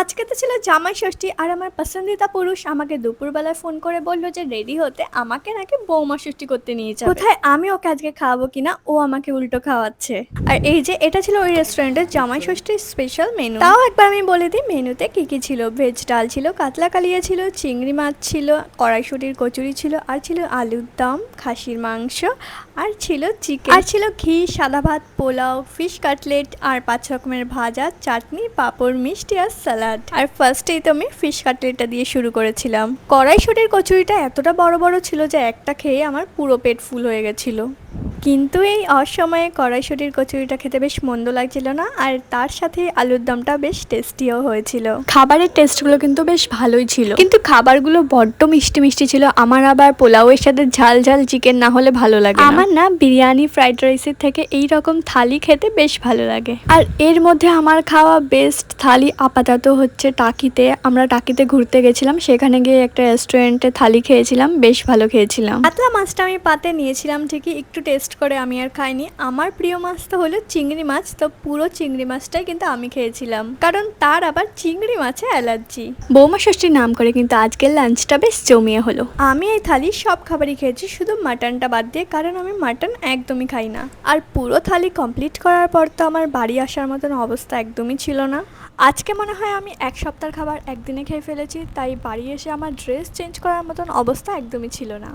আজকে তো ছিল জামাই ষষ্ঠী আর আমার পছন্দিদা পুরুষ আমাকে দুপুরবেলায় ফোন করে বললো যে রেডি হতে আমাকে নাকি বৌমা ষষ্ঠী করতে নিয়ে যাবে। কোথায় আমি ওকে আজকে খাওয়াবো কিনা, ও আমাকে উল্টো খাওয়াচ্ছে। আর এই যে এটা ছিল ওই রেস্টুরেন্টের জামাই ষষ্ঠীর স্পেশাল মেনু। তাও একবার আমি বলে দিই মেনুতে কি কি ছিল। ভেজ ডাল ছিল, কাতলা কালিয়া ছিল, চিংড়ি মাছ ছিল, কড়াইশুটির কচুরি ছিল, আর ছিল আলুর দম, খাসির মাংস, আর ছিল চিকেন, আর ছিল ঘি, সাদা ভাত, পোলাও, ফিশ কাটলেট, আর 5 রকমের ভাজা, চাটনি, পাঁপড়, মিষ্টি আর স্যালাড। আর ফার্স্টেই তো আমি ফিশ কাটলেটটা দিয়ে শুরু করেছিলাম। কড়াইশুটির কচুরিটা এতটা বড় বড় ছিল যে একটা খেয়ে আমার পুরো পেট ফুল হয়ে গেছিল। কিন্তু এই অসময়ে কড়াইশুটির কচুরিটা খেতে বেশ মন্দ লাগছিল না, আর তার সাথে আলুর দমটা বেশ টেস্টিও হয়েছিল। খাবারের টেস্টগুলো কিন্তু বেশ ভালোই ছিল, কিন্তু খাবারগুলো বড্ড মিষ্টি মিষ্টি ছিল। আমার আবার পোলাওয়ের সাথে ঝাল ঝাল চিকেন না হলে ভালো লাগে না। আমার না বিরিয়ানি, ফ্রাইড রাইসের থেকে এই রকম থালি খেতে বেশ ভালো লাগে। আর এর মধ্যে আমার খাওয়া বেস্ট থালি আপাতত হচ্ছে টাকিতে। আমরা টাকিতে ঘুরতে গেছিলাম, সেখানে গিয়ে একটা রেস্টুরেন্টে থালি খেয়েছিলাম, বেশ ভালো খেয়েছিলাম। কাতলা মাছটা আমি পাতে নিয়েছিলাম ঠিকই, একটু টেস্ট করে আমি আর খাইনি। আমার প্রিয় মাছ তো হলো চিংড়ি মাছ, তো পুরো চিংড়ি মাছটাই কিন্তু আমি খেয়েছিলাম, কারণ তার আবার চিংড়ি মাছে অ্যালার্জি। বৌমা ষষ্ঠীর নাম করে কিন্তু আজকের লাঞ্চটা বেশ জমিয়ে হলো। আমি এই থালি সব খাবারই খেয়েছি শুধু মাটনটা বাদ দিয়ে, কারণ আমি মাটন একদমই খাই না। আর পুরো থালি কমপ্লিট করার পর তো আমার বাড়ি আসার মতন অবস্থা একদমই ছিল না। আজকে মনে হয় আমি এক সপ্তাহের খাবার একদিনে খেয়ে ফেলেছি, তাই বাড়ি এসে আমার ড্রেস চেঞ্জ করার মতন অবস্থা একদমই ছিল না।